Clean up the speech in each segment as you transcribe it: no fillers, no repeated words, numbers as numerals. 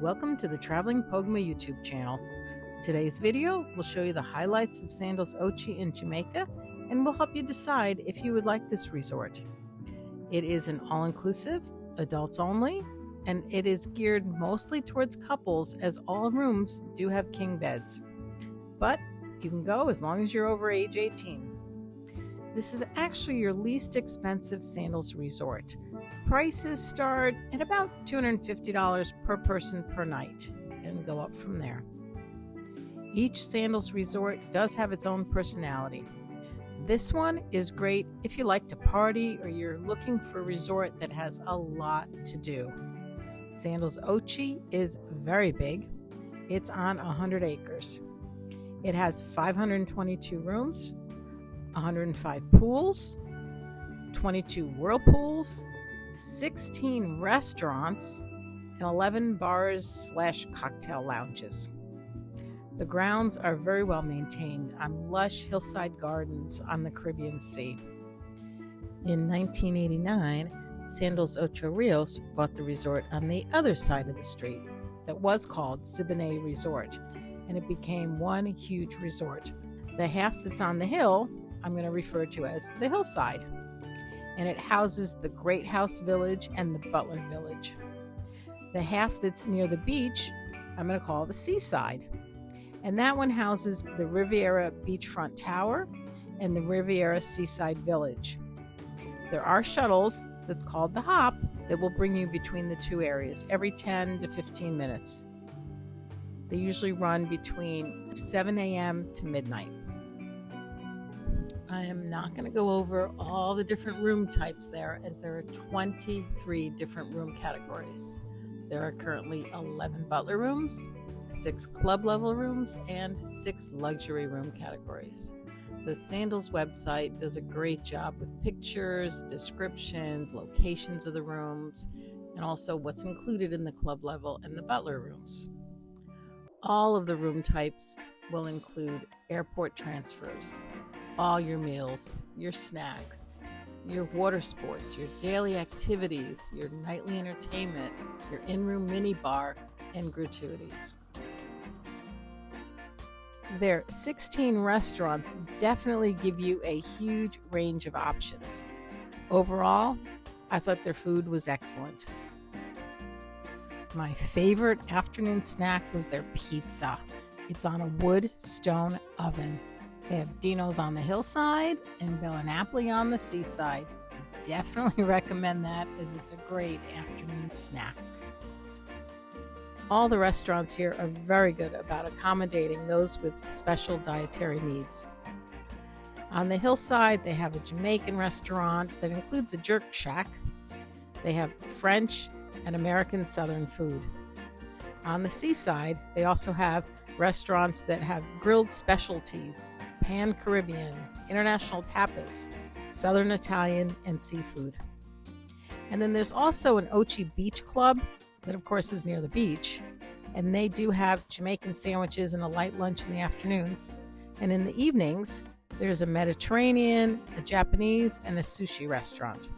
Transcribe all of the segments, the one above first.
Welcome to the Traveling Pogma YouTube channel. Today's video will show you the highlights of Sandals Ochi in Jamaica and will help you decide if you would like this resort. It is an all-inclusive, adults only, and it is geared mostly towards couples as all rooms do have king beds. But you can go as long as you're over age 18. This is actually your least expensive Sandals resort. Prices start at about $250 per person per night and go up from there. Each Sandals resort does have its own personality. This one is great if you like to party or you're looking for a resort that has a lot to do. Sandals Ochi is very big. It's on 100 acres. It has 522 rooms, 105 pools, 22 whirlpools, 16 restaurants, and 11 bars/cocktail lounges. The grounds are very well maintained on lush hillside gardens on the Caribbean Sea. In 1989, Sandals Ocho Rios bought the resort on the other side of the street that was called Siboney Resort, and it became one huge resort. The half that's on the hill I'm going to refer to as the Hillside, and it houses the Great House Village and the Butler Village. The half that's near the beach I'm going to call the Seaside, and that one houses the Riviera Beachfront Tower and the Riviera Seaside Village. There are shuttles that's called the Hop that will bring you between the two areas every 10 to 15 minutes. They usually run between 7 a.m. to midnight. I am not going to go over all the different room types there, as there are 23 different room categories. There are currently 11 butler rooms, 6 club level rooms, and 6 luxury room categories. The Sandals website does a great job with pictures, descriptions, locations of the rooms, and also what's included in the club level and the butler rooms. All of the room types will include airport transfers, all your meals, your snacks, your water sports, your daily activities, your nightly entertainment, your in-room mini bar, and gratuities. Their 16 restaurants definitely give you a huge range of options. Overall, I thought their food was excellent. My favorite afternoon snack was their pizza. It's on a wood stone oven. They have Dino's on the Hillside and Bella Napoli on the Seaside. Definitely recommend that, as it's a great afternoon snack. All the restaurants here are very good about accommodating those with special dietary needs. On the Hillside, they have a Jamaican restaurant that includes a jerk shack. They have French and American Southern food. On the Seaside, they also have restaurants that have grilled specialties, Pan-Caribbean, international tapas, Southern Italian, and seafood. And then there's also an Ochi Beach Club that, of course, is near the beach, and they do have Jamaican sandwiches and a light lunch in the afternoons. And in the evenings, there's a Mediterranean, a Japanese, and a sushi restaurant.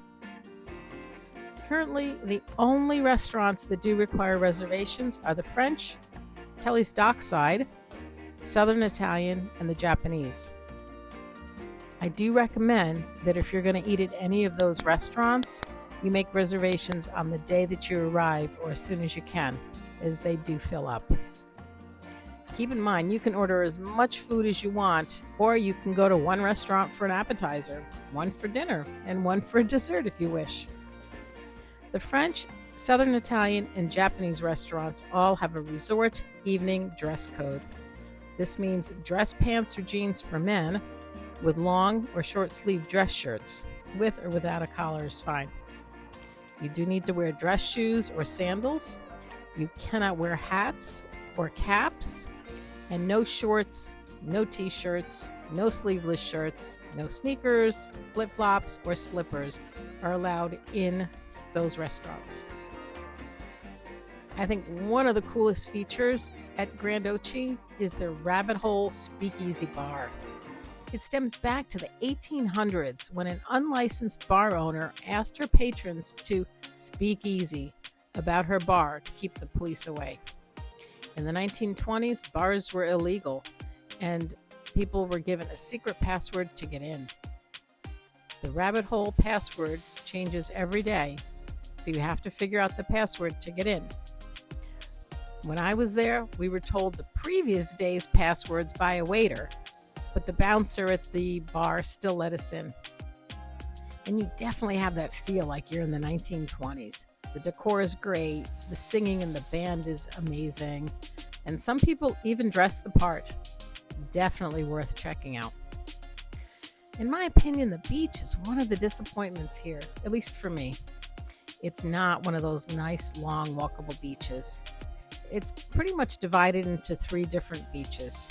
Currently, the only restaurants that do require reservations are the French, Kelly's Dockside, Southern Italian, and the Japanese. I do recommend that if you're going to eat at any of those restaurants, you make reservations on the day that you arrive or as soon as you can, as they do fill up. Keep in mind, you can order as much food as you want, or you can go to one restaurant for an appetizer, one for dinner, and one for a dessert if you wish. The French, Southern Italian, and Japanese restaurants all have a resort evening dress code. This means dress pants or jeans for men, with long or short sleeve dress shirts, with or without a collar is fine. You do need to wear dress shoes or sandals. You cannot wear hats or caps, and no shorts, no t-shirts, no sleeveless shirts, no sneakers, flip-flops, or slippers are allowed in those restaurants. I think one of the coolest features at Grand Ochi is the Rabbit Hole Speakeasy Bar. It stems back to the 1800s when an unlicensed bar owner asked her patrons to speak easy, about her bar to keep the police away. In the 1920s, bars were illegal, and people were given a secret password to get in. The rabbit hole password changes every day, so you have to figure out the password to get in. When I was there, we were told the previous day's passwords by a waiter, but the bouncer at the bar still let us in. And you definitely have that feel like you're in the 1920s. The decor is great, the singing and the band is amazing, and some people even dress the part. Definitely worth checking out. In my opinion, the beach is one of the disappointments here, at least for me. It's not one of those nice, long, walkable beaches. It's pretty much divided into 3 different beaches.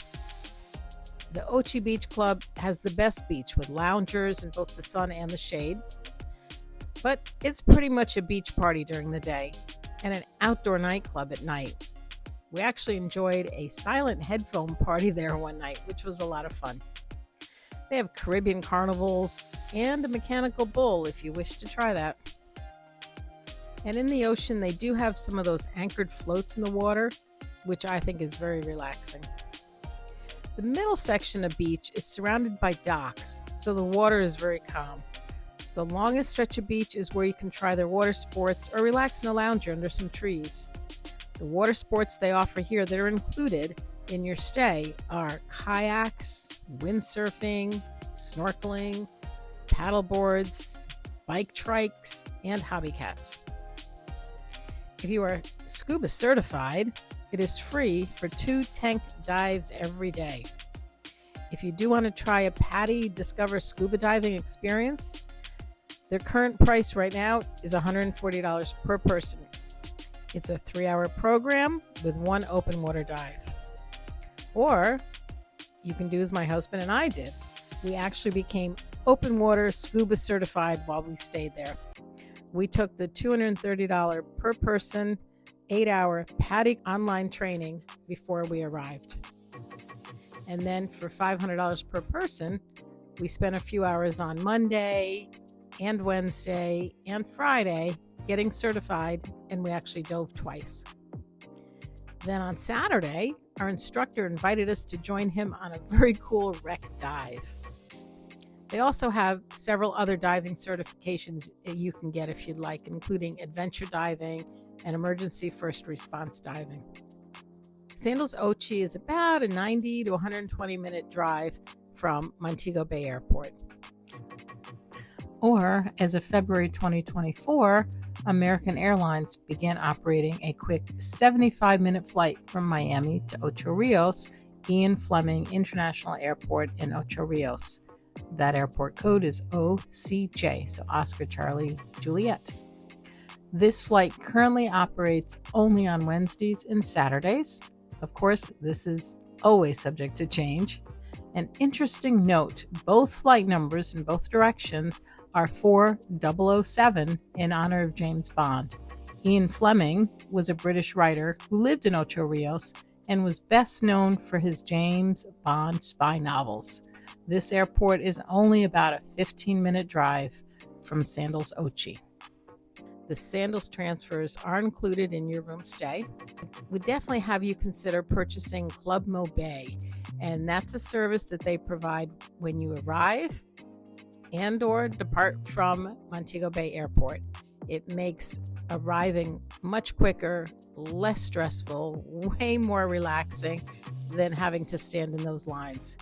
The Ochi Beach Club has the best beach with loungers in both the sun and the shade. But it's pretty much a beach party during the day and an outdoor nightclub at night. We actually enjoyed a silent headphone party there one night, which was a lot of fun. They have Caribbean carnivals and a mechanical bull if you wish to try that. And in the ocean, they do have some of those anchored floats in the water, which I think is very relaxing. The middle section of beach is surrounded by docks, so the water is very calm. The longest stretch of beach is where you can try their water sports or relax in a lounger under some trees. The water sports they offer here that are included in your stay are kayaks, windsurfing, snorkeling, paddle boards, bike trikes, and hobby cats. If you are scuba certified, it is free for 2 tank dives every day. If you do want to try a PADI Discover Scuba Diving experience, their current price right now is $140 per person. It's a 3-hour program with 1 open water dive. Or you can do as my husband and I did. We actually became open water scuba certified while we stayed there. We took the $230 per person 8-hour PADI online training before we arrived. And then for $500 per person, we spent a few hours on Monday and Wednesday and Friday getting certified, and we actually dove twice. Then on Saturday, our instructor invited us to join him on a very cool wreck dive. They also have several other diving certifications that you can get if you'd like, including adventure diving and emergency first response diving. Sandals Ochi is about a 90 to 120 minute drive from Montego Bay Airport. Or, as of February 2024, American Airlines began operating a quick 75-minute flight from Miami to Ocho Rios, Ian Fleming International Airport in Ocho Rios. That airport code is OCJ, so Oscar Charlie Juliet. This flight currently operates only on Wednesdays and Saturdays. Of course, this is always subject to change. An interesting note, both flight numbers in both directions are 4007 in honor of James Bond. Ian Fleming was a British writer who lived in Ocho Rios and was best known for his James Bond spy novels. This airport is only about a 15-minute drive from Sandals Ochi. The Sandals transfers are included in your room stay. We definitely have you consider purchasing Club Mobay, and that's a service that they provide when you arrive and or depart from Montego Bay Airport. It makes arriving much quicker, less stressful, way more relaxing than having to stand in those lines.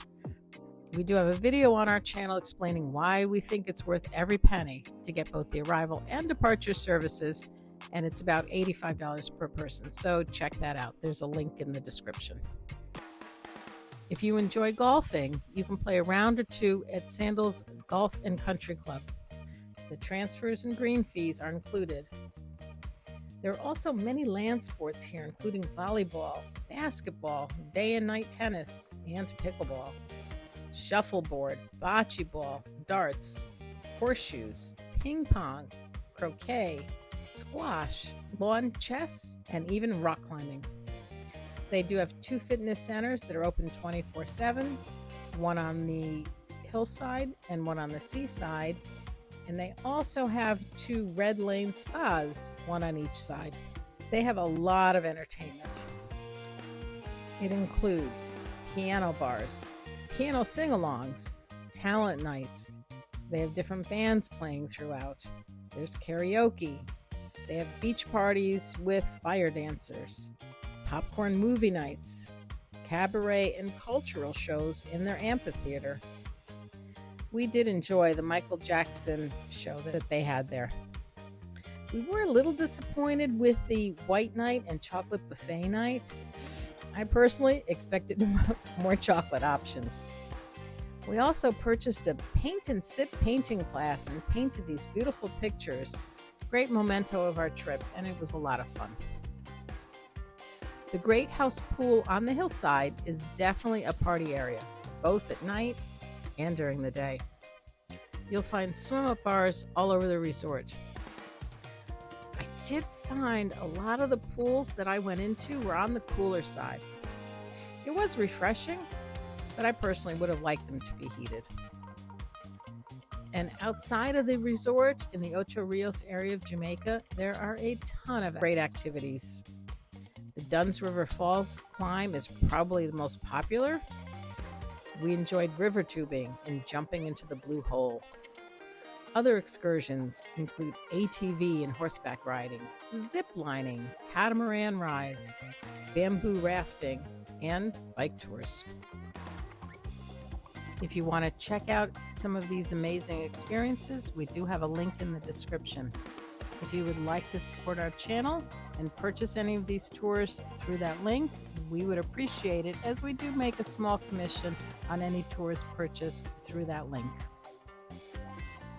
We do have a video on our channel explaining why we think it's worth every penny to get both the arrival and departure services, and it's about $85 per person, so check that out. There's a link in the description. If you enjoy golfing, you can play a round or two at Sandals Golf and Country Club. The transfers and green fees are included. There are also many land sports here, including volleyball, basketball, day and night tennis, and pickleball, shuffleboard, bocce ball, darts, horseshoes, ping pong, croquet, squash, lawn chess, and even rock climbing. They do have 2 fitness centers that are open 24/7, one on the Hillside and one on the Seaside. And they also have 2 red lane spas, one on each side. They have a lot of entertainment. It includes piano bars, piano sing-alongs, talent nights. They have different bands playing throughout. There's karaoke. They have beach parties with fire dancers, popcorn movie nights, cabaret and cultural shows in their amphitheater. We did enjoy the Michael Jackson show that they had there. We were a little disappointed with the white night and chocolate buffet night. I personally expected more chocolate options. We also purchased a paint and sip painting class and painted these beautiful pictures. Great memento of our trip, and it was a lot of fun. The Great House Pool on the Hillside is definitely a party area, both at night and during the day. You'll find swim-up bars all over the resort. I did find a lot of the pools that I went into were on the cooler side. It was refreshing, but I personally would have liked them to be heated. And outside of the resort, in the Ocho Rios area of Jamaica, there are a ton of great activities. The Dunn's River Falls climb is probably the most popular. We enjoyed river tubing and jumping into the Blue Hole. Other excursions include ATV and horseback riding, zip lining, catamaran rides, bamboo rafting, and bike tours. If you want to check out some of these amazing experiences, we do have a link in the description. If you would like to support our channel and purchase any of these tours through that link, we would appreciate it, as we do make a small commission on any tours purchased through that link.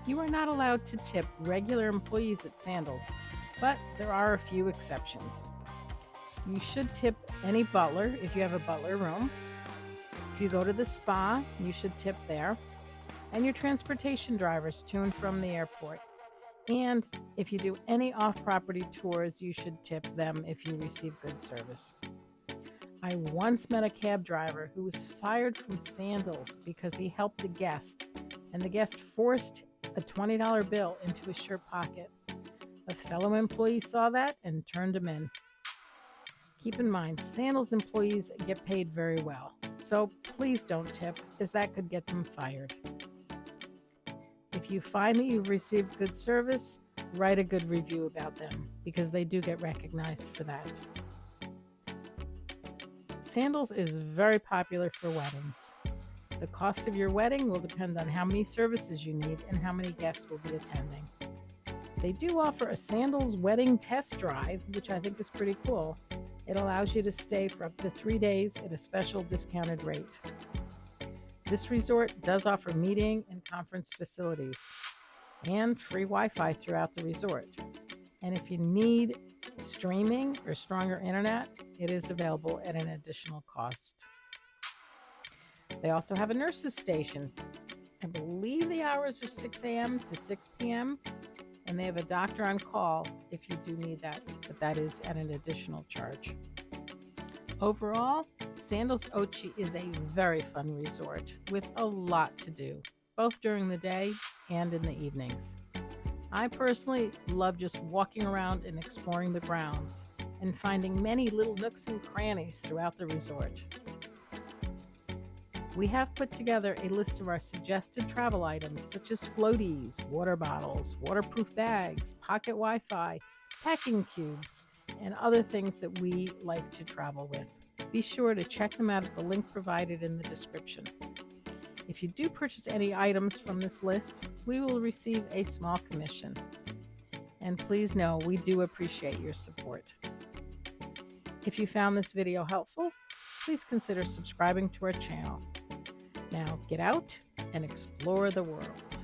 You are not allowed to tip regular employees at Sandals, but there are a few exceptions. You should tip any butler if you have a butler room. If you go to the spa, you should tip there, and your transportation drivers to and from the airport. And if you do any off-property tours, you should tip them if you receive good service. I once met a cab driver who was fired from Sandals because he helped a guest, and the guest forced a $20 bill into his shirt pocket. A fellow employee saw that and turned him in. Keep in mind, Sandals employees get paid very well, so please don't tip, as that could get them fired. If you find that you've received good service, write a good review about them, because they do get recognized for that. Sandals is very popular for weddings. The cost of your wedding will depend on how many services you need and how many guests will be attending. They do offer a Sandals wedding test drive, which I think is pretty cool. It allows you to stay for up to 3 days at a special discounted rate. This resort does offer meeting and conference facilities and free Wi-Fi throughout the resort. And if you need streaming or stronger internet, it is available at an additional cost. They also have a nurse's station. I believe the hours are 6 a.m. to 6 p.m. and they have a doctor on call if you do need that, but that is at an additional charge. Overall, Sandals Ochi is a very fun resort with a lot to do, both during the day and in the evenings. I personally love just walking around and exploring the grounds and finding many little nooks and crannies throughout the resort. We have put together a list of our suggested travel items, such as floaties, water bottles, waterproof bags, pocket Wi-Fi, packing cubes, and other things that we like to travel with. Be sure to check them out at the link provided in the description. If you do purchase any items from this list, we will receive a small commission. And please know we do appreciate your support. If you found this video helpful, please consider subscribing to our channel. Now get out and explore the world.